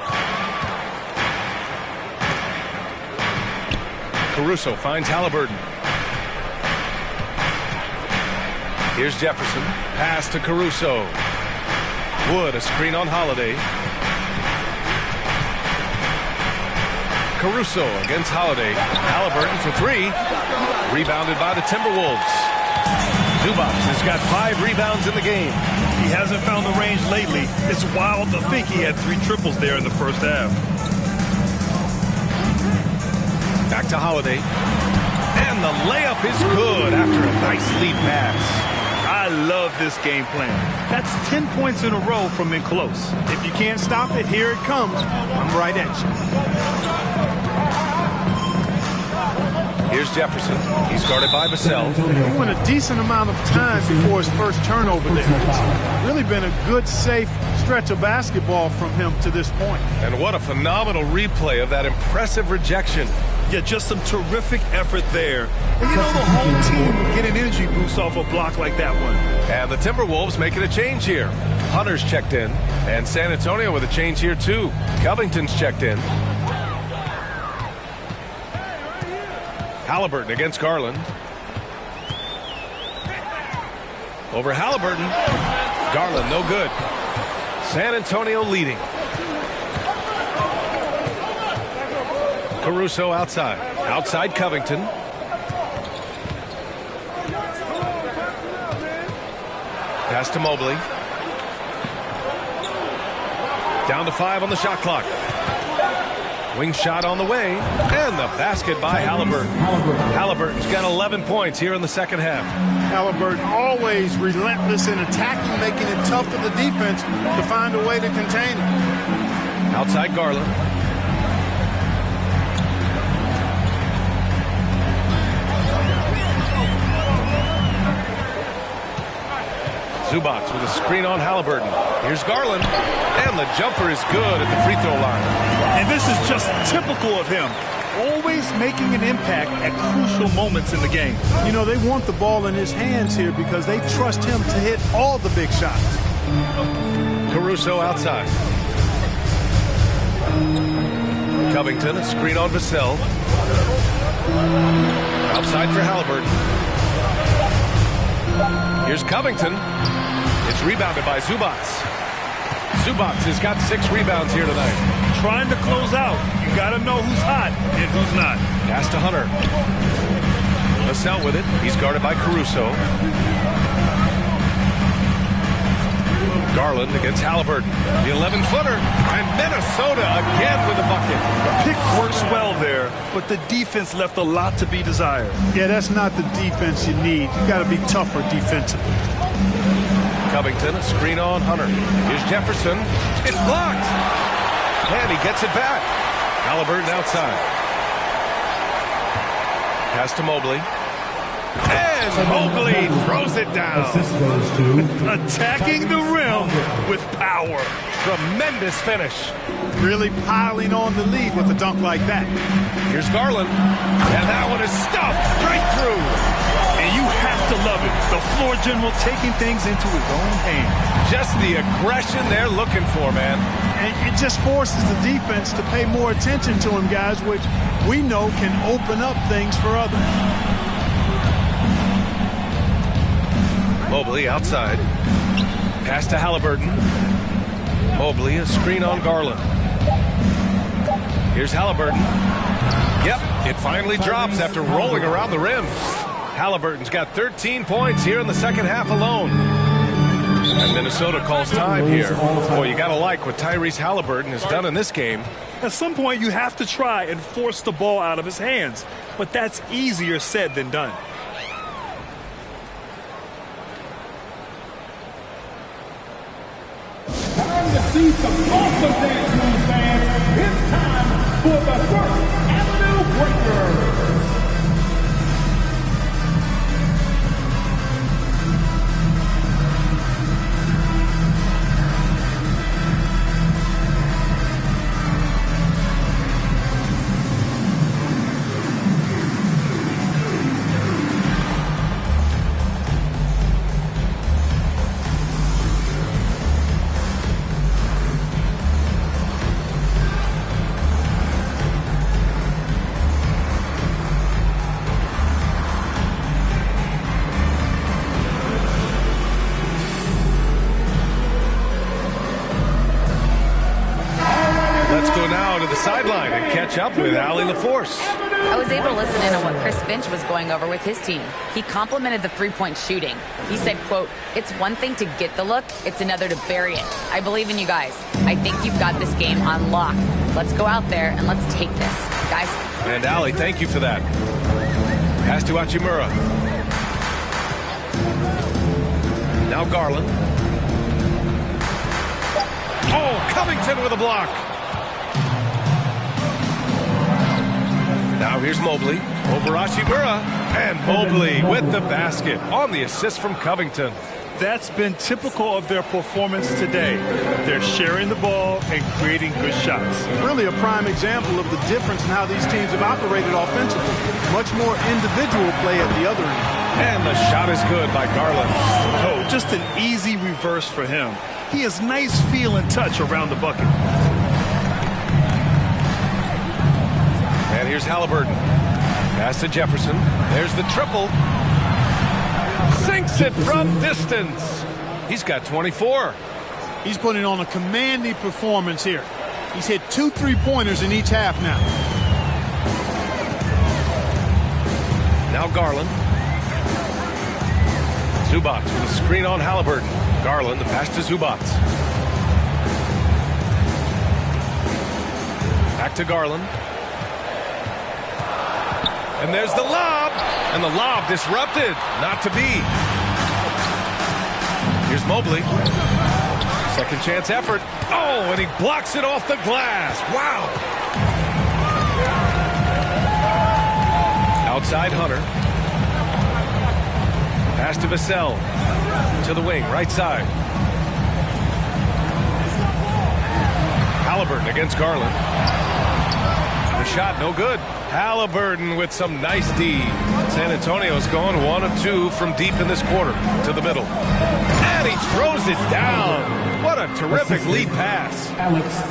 Caruso finds Halliburton. Here's Jefferson. Pass to Caruso. Wood, a screen on Holiday. Caruso against Holiday. Halliburton for three. Rebounded by the Timberwolves. Zubac has got 5 rebounds in the game. He hasn't found the range lately. It's wild to think he had 3 triples there in the first half. Back to Holiday. And the layup is good after a nice lead pass. I love this game plan. That's 10 points in a row from in close. If you can't stop it, here it comes. I'm right at you. Here's Jefferson. He's guarded by Vassell. He went a decent amount of time before his first turnover there. It's really been a good, safe stretch of basketball from him to this point. And what a phenomenal replay of that impressive rejection. Yeah, just some terrific effort there. And you know, the whole team will get an energy boost off a block like that one. And the Timberwolves making a change here. Hunter's checked in. And San Antonio with a change here, too. Covington's checked in. Halliburton against Garland. Over Halliburton. Garland, no good. San Antonio leading. Caruso outside. Outside Covington. Pass to Mobley. Down to 5 on the shot clock. Wing shot on the way. And the basket by Halliburton. Halliburton's got 11 points here in the second half. Halliburton always relentless in attacking, making it tough for the defense to find a way to contain it. Outside Garland. Zubac with a screen on Halliburton. Here's Garland. And the jumper is good at the free throw line. And this is just typical of him. Always making an impact at crucial moments in the game. You know, they want the ball in his hands here because they trust him to hit all the big shots. Caruso outside. Covington, a screen on Vassell. Outside for Halliburton. Here's Covington. It's rebounded by Zubac. Zubac has got 6 rebounds here tonight. Trying to close out. You got to know who's hot and who's not. Pass to Hunter. Vassell with it. He's guarded by Caruso. Garland against Halliburton. The 11-footer. And Minnesota again with a bucket. The pick works well there, but the defense left a lot to be desired. Yeah, that's not the defense you need. You got to be tougher defensively. Covington, a screen on Hunter. Here's Jefferson. It's blocked. And he gets it back. Halliburton outside. Pass to Mobley. And Mobley throws it down. Attacking the rim with power. Tremendous finish. Really piling on the lead with a dunk like that. Here's Garland. And that one is stuffed right through. And you have to love it. The floor general taking things into his own hands. Just the aggression they're looking for, man. And it just forces the defense to pay more attention to him, guys, which we know can open up things for others. Mobley outside. Pass to Halliburton. Mobley, a screen on Garland. Here's Halliburton. Yep, it finally drops after rolling around the rim. Halliburton's got 13 points here in the second half alone. And Minnesota calls time here. Boy, you got to like what Tyrese Halliburton has done in this game. At some point, you have to try and force the ball out of his hands. But that's easier said than done. Time to see some awesome dance moves, fans. It's time for the First Avenue Breakers. sideline and catch up with Allie LaForce. I was able to listen in on what Chris Finch was going over with his team. He complimented the three-point shooting. He said, quote, "It's one thing to get the look, it's another to bury it. I believe in you guys. I think you've got this game on lock. Let's go out there and let's take this, guys." And Allie, thank you for that. Pass to Hachimura. Now Garland. Oh, Covington with a block. Now here's Mobley over Hachimura. And Mobley with the basket on the assist from Covington. That's been typical of their performance today. They're sharing the ball and creating good shots. Really a prime example of the difference in how these teams have operated offensively. Much more individual play at the other end. And the shot is good by Garland. Oh, just an easy reverse for him. He has nice feel and touch around the bucket. And here's Halliburton. Pass to Jefferson. There's the triple. Sinks it from distance. He's got 24. He's putting on a commanding performance here. He's hit 2 3-pointers in each half now. Now Garland. Zubac with a screen on Halliburton. Garland, the pass to Zubac. Back to Garland. And there's the lob. And the lob disrupted. Not to be. Here's Mobley. Second chance effort. Oh, and he blocks it off the glass. Wow. Outside Hunter. Pass to Vassell. To the wing, right side. Halliburton against Garland. The shot, no good. Halliburton with some nice D. San Antonio's going 1 of 2 from deep in this quarter to the middle. And he throws it down. What a terrific lead pass.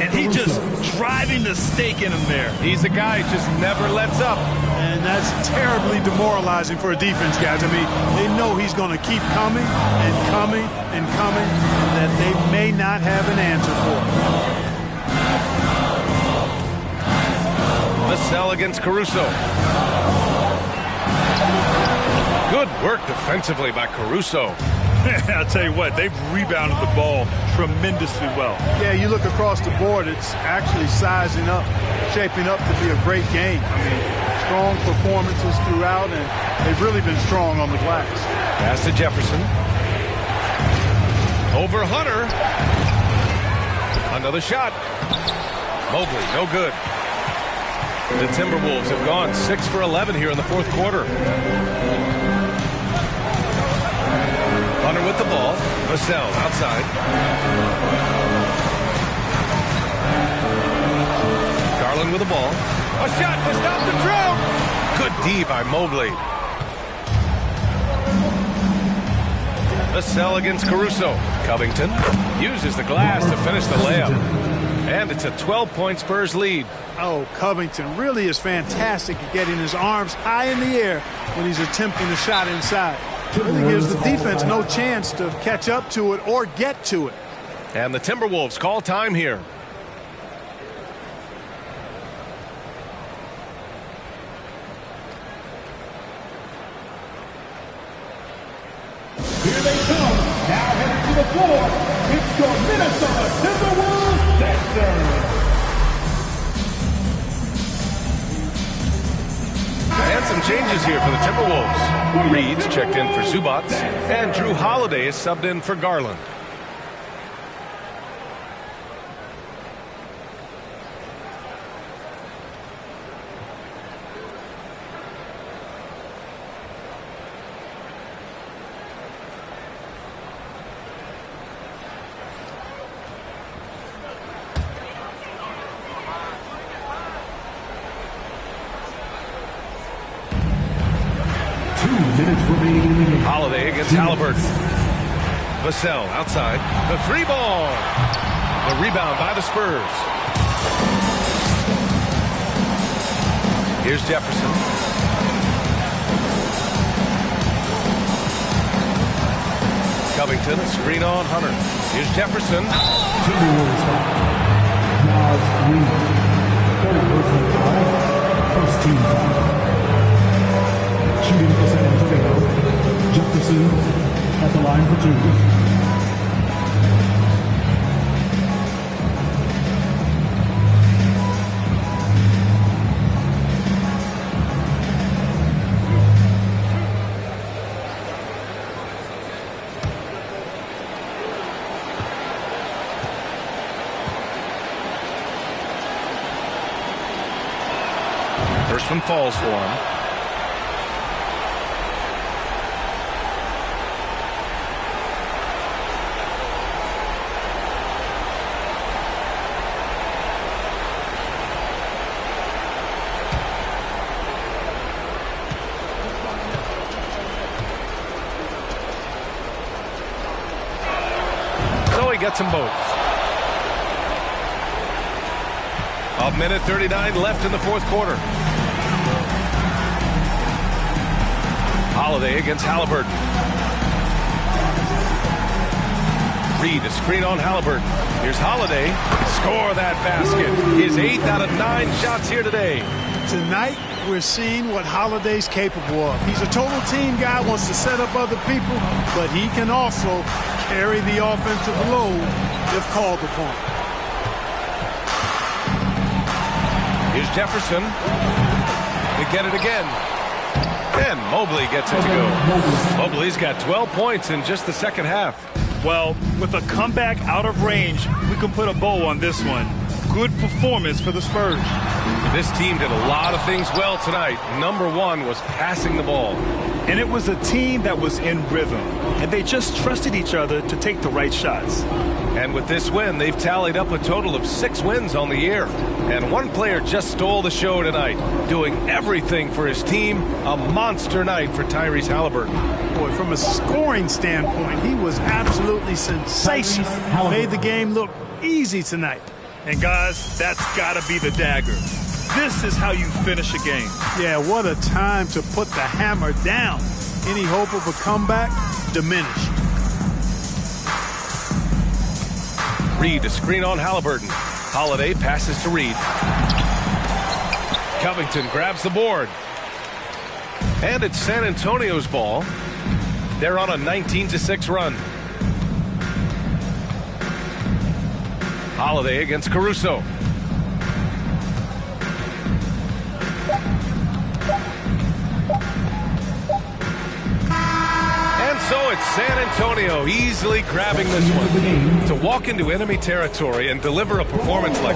And he just driving the stake in him there. He's a guy who just never lets up. And that's terribly demoralizing for a defense, guys. I mean, they know he's going to keep coming and coming and coming, and that they may not have an answer for it. Vassell against Caruso. Good work defensively by Caruso. I'll tell you what, they've rebounded the ball tremendously well. Yeah, you look across the board, it's actually sizing up, shaping up to be a great game. I mean, strong performances throughout, and they've really been strong on the glass. Pass to Jefferson. Over Hunter. Another shot. Mobley, no good. The Timberwolves have gone 6 for 11 here in the fourth quarter. Hunter with the ball. Vassell outside. Garland with the ball. A shot to stop the drought. Good D by Mobley. Vassell against Caruso. Covington uses the glass to finish the layup. And it's a 12-point Spurs lead. Oh, Covington really is fantastic at getting his arms high in the air when he's attempting a shot inside. Really gives the defense no chance to catch up to it or get to it. And the Timberwolves call time here. Here they come. Now heading to the floor. It's your Minnesota Timberwolves Dancers. And some changes here for the Timberwolves. Reed's checked in for Zubac, and Drew Holiday is subbed in for Garland. Holiday against Halliburton. Vassell outside. The free ball. The rebound by the Spurs. Here's Jefferson. Covington, a screen on Hunter. Here's Jefferson. shooting for San Antonio. Jefferson at the line for 2. First one falls for him. So he gets them both. A minute 39 left in the fourth quarter. Holiday against Halliburton. Reed, a screen on Halliburton. Here's Holiday. Score that basket. His 8th out of 9 shots here today. Tonight, we're seeing what Holiday's capable of. He's a total team guy, wants to set up other people, but he can also carry the offensive load if called upon. Here's Jefferson. They get it again. And Mobley gets it to go. Mobley's got 12 points in just the second half. Well, with a comeback out of range, we can put a bow on this one. Good performance for the Spurs. This team did a lot of things well tonight. Number one was passing the ball. And it was a team that was in rhythm, and they just trusted each other to take the right shots. And with this win, they've tallied up a total of 6 wins on the year. And one player just stole the show tonight, doing everything for his team. A monster night for Tyrese Halliburton. Boy, from a scoring standpoint, he was absolutely sensational. Made the game look easy tonight. And guys, that's got to be the dagger. This is how you finish a game. Yeah, what a time to put the hammer down. Any hope of a comeback diminished. Reed, a screen on Halliburton. Holiday passes to Reed. Covington grabs the board. And it's San Antonio's ball. They're on a 19-6 run. Holiday against Caruso. And so it's San Antonio easily grabbing this one. To walk into enemy territory and deliver a performance like